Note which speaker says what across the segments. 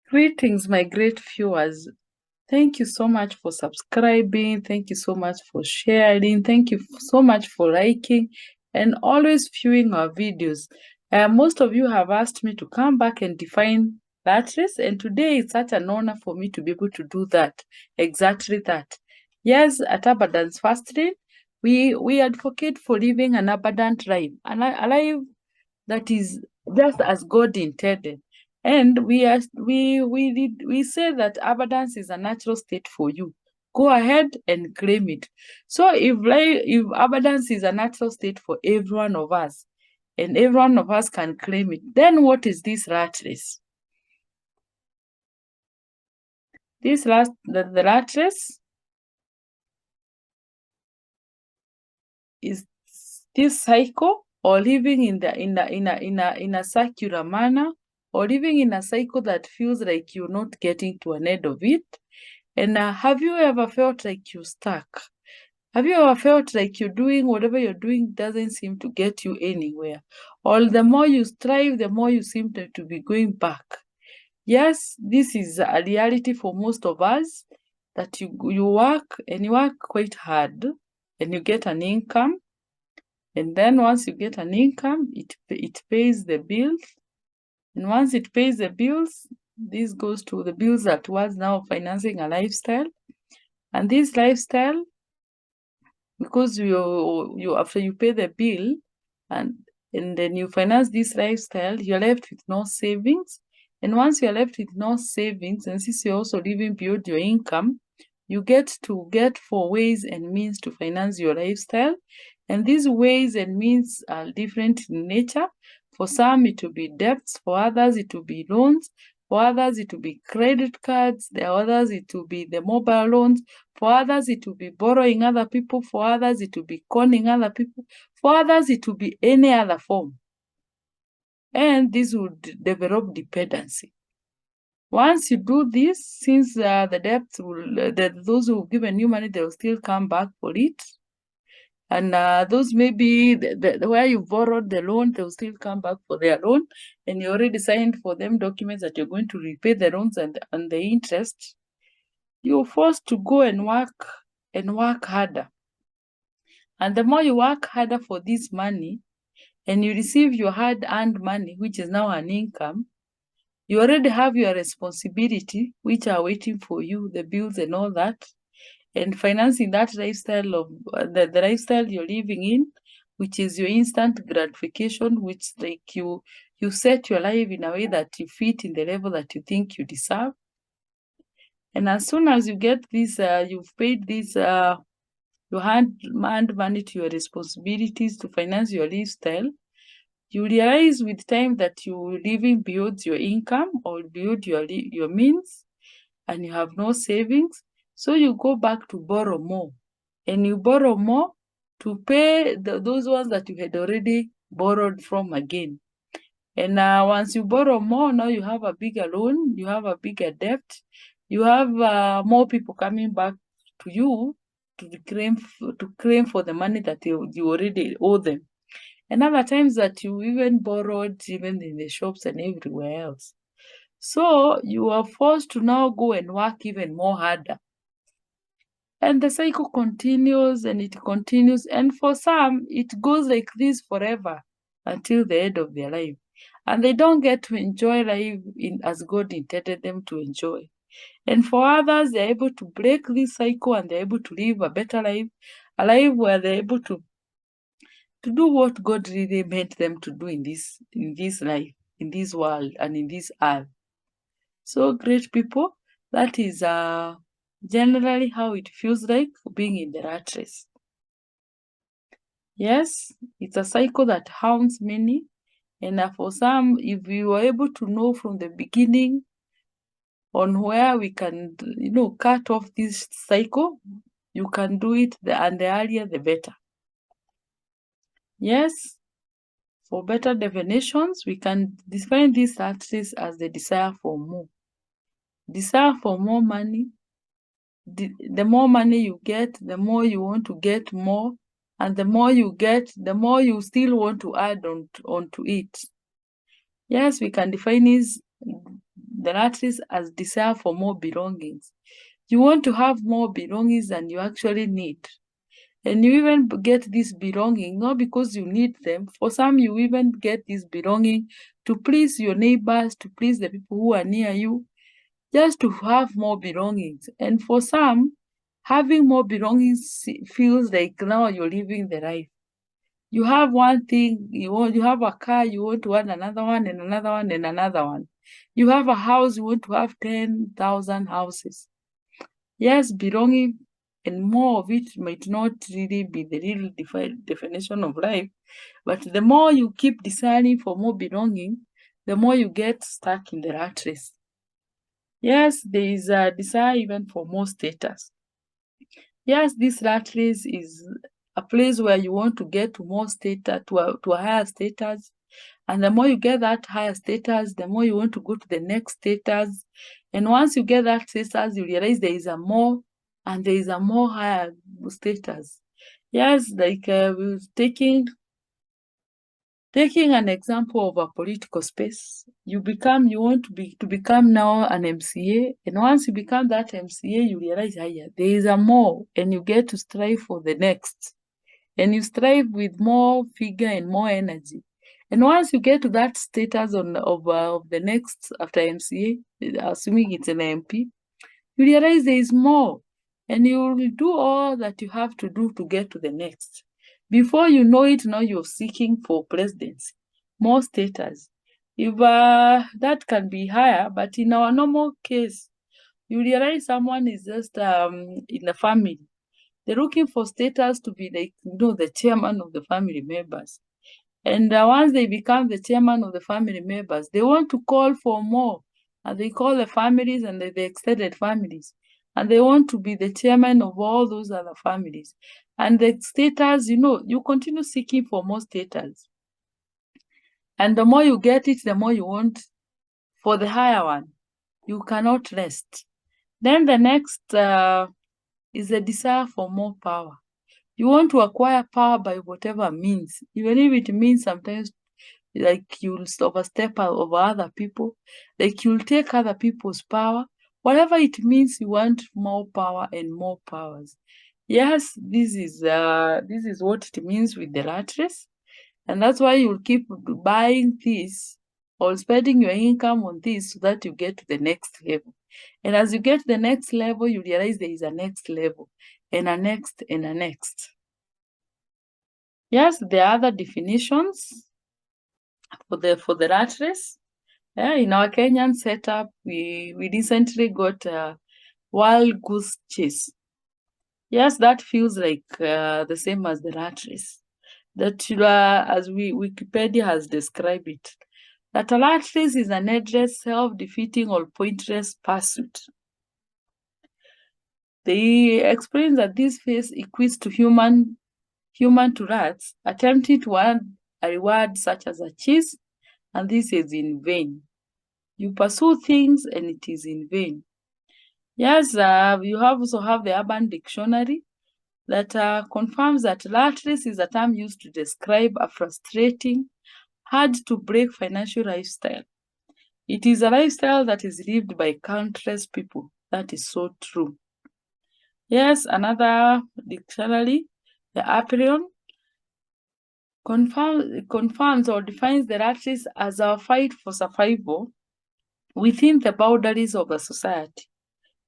Speaker 1: Greetings, my great viewers. Thank you so much for subscribing. Thank you so much for sharing. Thank you so much for liking and always viewing our videos. Most of you have asked me to come back and define rat race, and today it's such an honor for me to be able to do that, exactly that. Yes, at Abundance First Lane, we advocate for living an abundant life, a life that is just as God intended. And we say that abundance is a natural state for you. Go ahead and claim it. So if abundance is a natural state for every one of us, and every one of us can claim it, then what is this rat race? The rat race is this cycle, or living in a circular manner, or living in a cycle that feels like you're not getting to an end of it. And have you ever felt like you're stuck? Have you ever felt like you're doing whatever you're doing doesn't seem to get you anywhere? Or the more you strive, the more you seem to be going back. Yes, this is a reality for most of us, that you work and you work quite hard and you get an income. And then once you get an income, it pays the bills. And once it pays the bills, this goes to the bills that was now financing a lifestyle. And this lifestyle, because you after you pay the bill and then you finance this lifestyle, you're left with no savings. And once you're left with no savings, and since you're also living beyond your income, you get for ways and means to finance your lifestyle. And these ways and means are different in nature. For some, it will be debts. For others, it will be loans. For others, it will be credit cards. For others, it will be the mobile loans. For others, it will be borrowing other people. For others, it will be conning other people. For others, it will be any other form. And this would develop dependency. Once you do this, since the debts those who have given you money, they will still come back for it. And those maybe where you borrowed the loan, they will still come back for their loan. And you already signed for them documents that you're going to repay the loans and the interest. You're forced to go and work harder. And the more you work harder for this money, and you receive your hard-earned money, which is now an income, you already have your responsibility, which are waiting for you, the bills and all that, and financing that lifestyle of the lifestyle you're living in, which is your instant gratification, which like you set your life in a way that you fit in the level that you think you deserve. And as soon as you get this, you've paid this, you hand money to your responsibilities to finance your lifestyle, you realize with time that you're living beyond your income or beyond your means, and you have no savings. So you go back to borrow more, and you borrow more to pay those ones that you had already borrowed from again. And once you borrow more, now you have a bigger loan, you have a bigger debt, you have more people coming back to you to claim for the money that you already owe them. And other times that you even borrowed even in the shops and everywhere else. So you are forced to now go and work even more harder. And the cycle continues and it continues. And for some, it goes like this forever until the end of their life. And they don't get to enjoy life as God intended them to enjoy. And for others, they're able to break this cycle and they're able to live a better life, a life where they're able to do what God really meant them to do in this life, in this world, and in this earth. So great people, that is generally how it feels like being in the rat race. Yes, it's a cycle that haunts many, and for some, if we were able to know from the beginning on where we can, cut off this cycle, you can do it, and the earlier the better. Yes, for better definitions, we can define this rat race as the desire for more. Desire for more money. The more money you get, the more you want to get more. And the more you get, the more you still want to add onto it. Yes, we can define the the rat race as desire for more belongings. You want to have more belongings than you actually need. And you even get this belonging, not because you need them. For some, you even get this belonging to please your neighbors, to please the people who are near you, just to have more belongings. And for some, having more belongings feels like now you're living the life. You have one thing, you have a car, you want to add another one and another one and another one. You have a house, you want to have 10,000 houses. Yes, belonging and more of it might not really be the real definition of life, but the more you keep desiring for more belonging, the more you get stuck in the rat race. Yes, there is a desire even for more status. Yes, this rat race is a place where you want to get to more status, to a higher status. And the more you get that higher status, the more you want to go to the next status. And once you get that status, you realize there is a more, and there is a more higher status. Yes, like we're taking an example of a political space. You want to become now an MCA, and once you become that MCA, you realize, there is a more, and you get to strive for the next. And you strive with more vigor and more energy. And once you get to that status of the next after MCA, assuming it's an MP, you realize there is more, and you will do all that you have to do to get to the next. Before you know it, now you're seeking for presidency, more status. If that can be higher, but in our normal case, you realize someone is just in the family. They're looking for status to be like, the chairman of the family members. And once they become the chairman of the family members, they want to call for more. And they call the families and the extended families. And they want to be the chairman of all those other families. And the status, you continue seeking for more status. And the more you get it, the more you want for the higher one. You cannot rest. Then the next is a desire for more power. You want to acquire power by whatever means, even if it means sometimes like you'll overstep over other people, like you'll take other people's power. Whatever it means, you want more power and more powers. Yes, this is what it means with the rat race, and that's why you'll keep buying this or spending your income on this so that you get to the next level. And as you get to the next level, you realize there is a next level and a next and a next. Yes, there are other definitions for the rat race. In our Kenyan setup, we recently got a wild goose chase. Yes, that feels like the same as the rat race. That as Wikipedia has described it, that a rat race is an endless, self-defeating or pointless pursuit. They explain that this phase equates to human to rats, attempting to earn a reward such as a cheese, and this is in vain. You pursue things and it is in vain. Yes, you also have the Urban Dictionary that confirms that rat race is a term used to describe a frustrating, hard-to-break financial lifestyle. It is a lifestyle that is lived by countless people. That is so true. Yes, another dictionary, the Aperion, confirms or defines the rat race as a fight for survival within the boundaries of a society.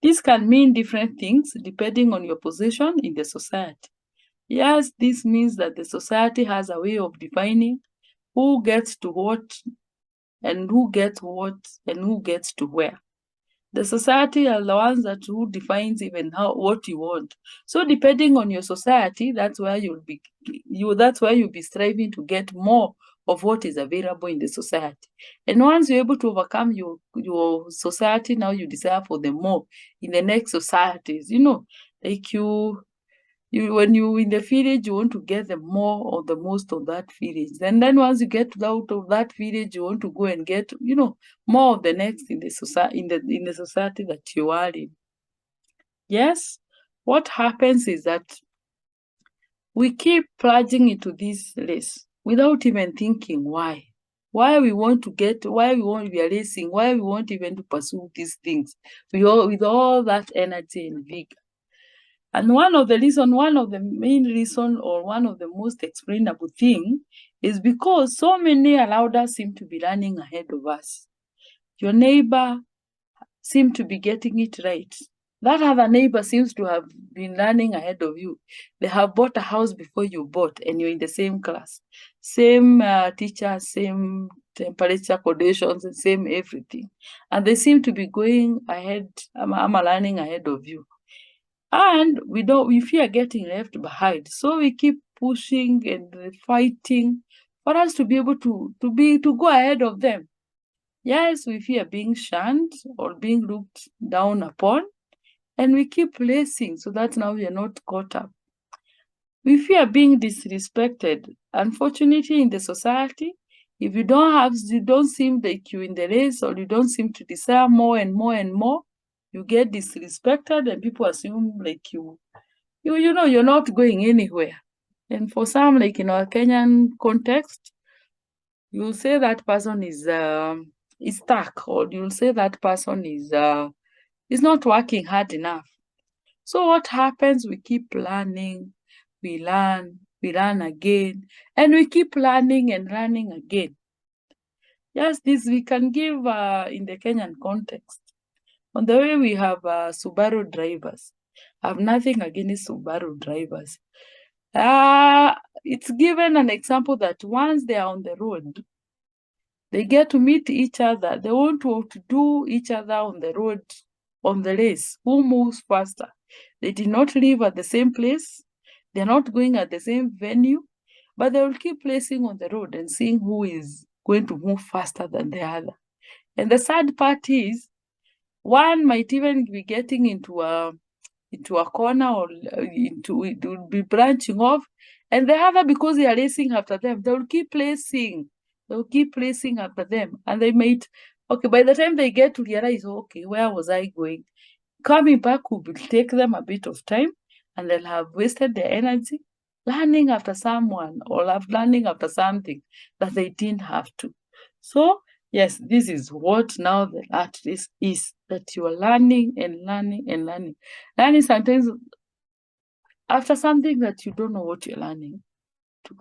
Speaker 1: This can mean different things depending on your position in the society. Yes, this means that the society has a way of defining who gets to what and who gets what and who gets to where. The society are the ones who defines even what you want. So depending on your society, that's where you'll be striving to get more of what is available in the society. And once you're able to overcome your society, now you desire for the more in the next societies. Like you when you in the village, you want to get the more or the most of that village. And then once you get out of that village, you want to go and get, more of the next in the society in the society that you are in. Yes, what happens is that we keep plunging into this race without even thinking why. why we want to be racing, why we want even to pursue these things with all that energy and vigor. And one of the main reason, or one of the most explainable thing, is because so many around us seem to be running ahead of us. Your neighbor seem to be getting it right. That other neighbor seems to have been running ahead of you. They have bought a house before you bought, and you're in the same class, same teacher, same temperature conditions, and same everything. And they seem to be going ahead, running ahead of you. And we fear getting left behind. So we keep pushing and fighting for us to be able to go ahead of them. Yes, we fear being shunned or being looked down upon, and we keep racing so that now we are not caught up. We fear being disrespected. Unfortunately, in the society, if you don't seem like you're in the race, or you don't seem to desire more and more and more, you get disrespected, and people assume like you're not going anywhere. And for some, like in our Kenyan context, you'll say that person is stuck, or you'll say that person is not working hard enough. So what happens? We keep learning, we learn again, and we keep learning and learning again. Yes, this we can give in the Kenyan context. On the way, we have Subaru drivers. I have nothing against Subaru drivers. It's given an example that once they are on the road, they get to meet each other. They want to do each other on the road, on the race. Who moves faster? They did not live at the same place. They're not going at the same venue, but they will keep racing on the road and seeing who is going to move faster than the other. And the sad part is, one might even be getting into a corner, or it will be branching off, and the other, because they are racing after them, they will keep racing. They'll keep racing after them, and they might, okay, by the time they get to realize, okay, where was I going? Coming back will take them a bit of time, and they'll have wasted their energy learning after someone, or learning after something that they didn't have to. So yes, this is what now the art is, that you are learning and learning and learning. Learning sometimes after something that you don't know what you're learning to.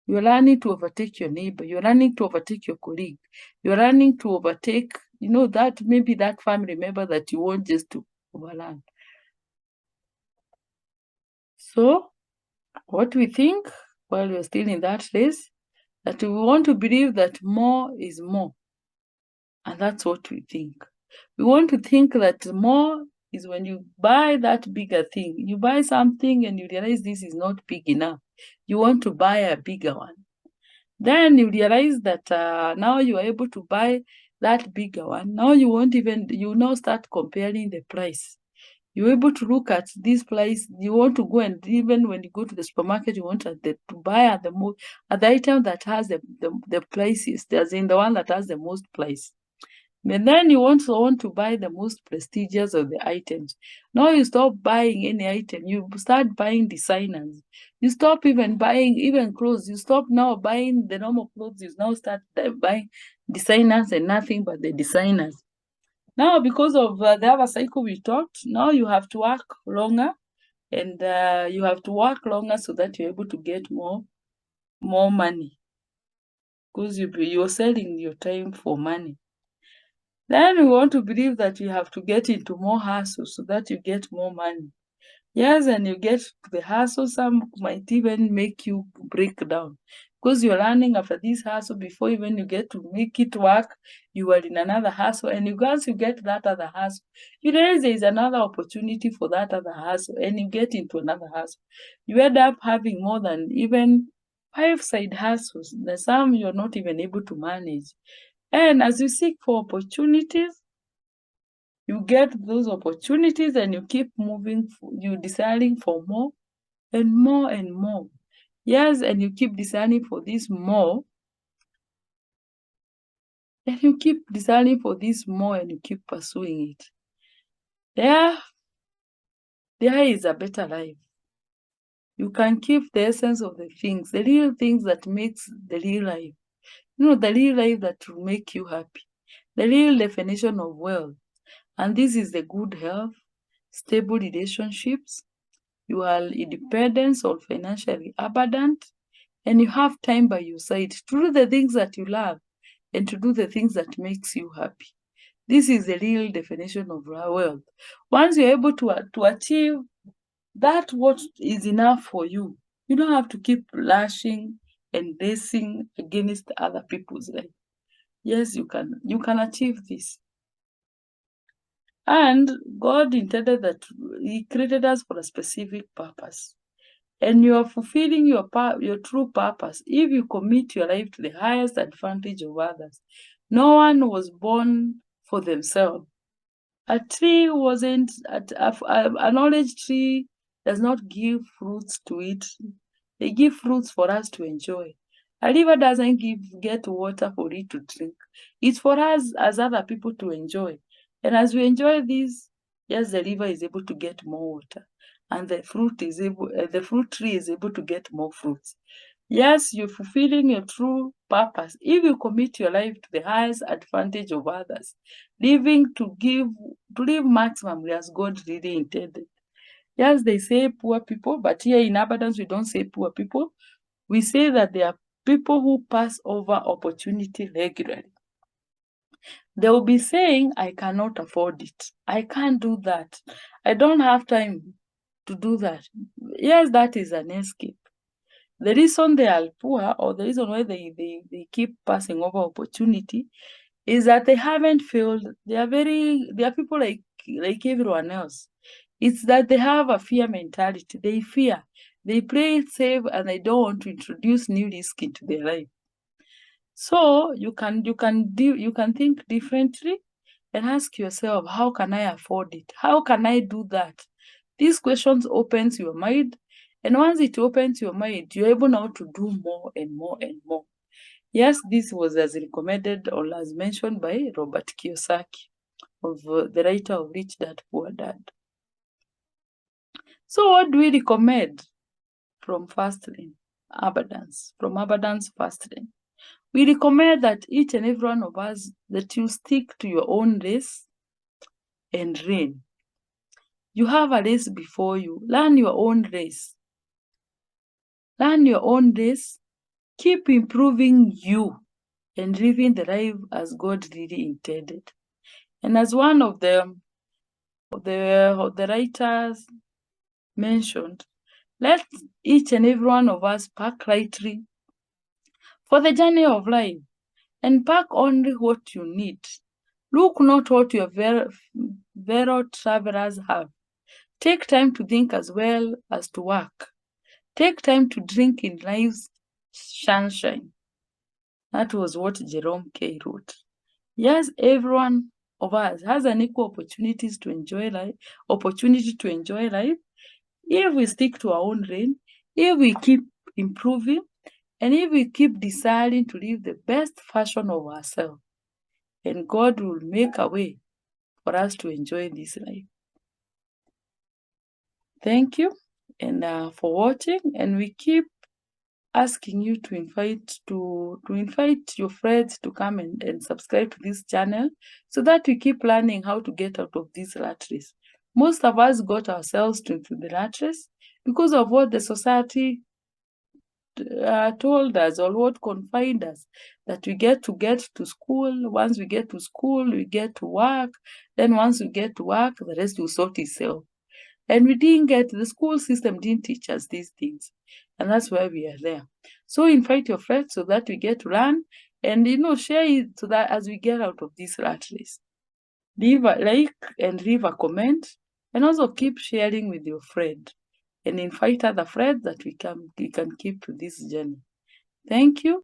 Speaker 1: You're learning to overtake your neighbor. You're learning to overtake your colleague. You're learning to overtake, that maybe that family member that you want just to overlearn. So what we think while we're still in that race, that we want to believe that more is more. And that's what we think. We want to think that more is when you buy that bigger thing. You buy something and you realize this is not big enough. You want to buy a bigger one. Then you realize that now you are able to buy that bigger one. Now you now start comparing the price. You're able to look at this price. You want to go, and even when you go to the supermarket, you want to buy at the item that has the prices, as in the one that has the most price. And then you also want to buy the most prestigious of the items. Now you stop buying any item. You start buying designers. You stop even buying even clothes. You stop now buying the normal clothes. You now start buying designers and nothing but the designers. Now, because of the other cycle we talked, now you have to work longer, and you have to work longer so that you're able to get more money, because you're selling your time for money. Then we want to believe that you have to get into more hustle so that you get more money. Yes, and you get to the hustle, some might even make you break down, because you're learning after this hustle. Before even you get to make it work, you are in another hustle, and once you get that other hustle, you realize there is another opportunity for that other hustle, and you get into another hustle. You end up having more than even 5 side hustles. There's some you're not even able to manage. And as you seek for opportunities, you get those opportunities, and you keep moving, you desiring for more and more and more. Yes, and you keep desiring for this more, and you keep desiring for this more, and you keep pursuing it. There is a better life. You can keep the essence of the things, the real things that makes the real life. the real life that will make you happy, the real definition of wealth. And this is the good health, stable relationships, you are independent or financially abundant, and you have time by your side to do the things that you love and to do the things that makes you happy. This is the real definition of wealth. Once you're able to achieve that, what is enough for you, you don't have to keep lashing and racing against other people's life. Yes, you can achieve this. And God intended that He created us for a specific purpose. And you are fulfilling your true purpose if you commit your life to the highest advantage of others. No one was born for themselves. A tree wasn't, an orange tree does not give fruits to eat. They give fruits for us to enjoy. A river doesn't get water for it to drink. It's for us as other people to enjoy. And as we enjoy this, yes, the river is able to get more water. And the fruit tree is able to get more fruits. Yes, you're fulfilling your true purpose if you commit your life to the highest advantage of others, living to live maximally as God really intended. Yes, they say poor people, but here in Abundance we don't say poor people. We say that they are people who pass over opportunity regularly. They will be saying, I cannot afford it. I can't do that. I don't have time to do that. Yes, that is an escape. The reason they are poor, or the reason why they keep passing over opportunity, is that they haven't failed. They are people like everyone else. It's that they have a fear mentality. They fear. They play it safe and they don't want to introduce new risk into their life. So you can think differently and ask yourself, how can I afford it? How can I do that? These questions opens your mind, and once it opens your mind, you're able now to do more and more and more. Yes, this was as recommended or as mentioned by Robert Kiyosaki, of the writer of Rich Dad Poor Dad. So what do we recommend from Fast Lane? Abundance, from Abundance Fast Lane. We recommend that each and every one of us, that you stick to your own race and reign. You have a race before you. Learn your own race. Learn your own race. Keep improving you and living the life as God really intended. And as one of the writers mentioned, let each and every one of us pack lightly for the journey of life, and pack only what you need. Look not what your fellow travelers have. Take time to think as well as to work. Take time to drink in life's sunshine. That was what Jerome K. wrote. Yes, everyone of us has an equal opportunity to enjoy life, if we stick to our own lane, if we keep improving, and if we keep deciding to live the best version of ourselves. And God will make a way for us to enjoy this life. Thank you and for watching, and we keep asking you to invite your friends to come and subscribe to this channel, so that we keep learning how to get out of this rat race. Most of us got ourselves into the rat race because of what the society told us, or what confined us, that we get to school. Once we get to school, we get to work. Then once we get to work, the rest will sort itself. And the school system didn't teach us these things. And that's why we are there. So invite your friends so that we get to learn, and share it so that as we get out of this rat race. Leave a like and leave a comment, and also keep sharing with your friend, and invite other friends that we can keep to this journey. Thank you.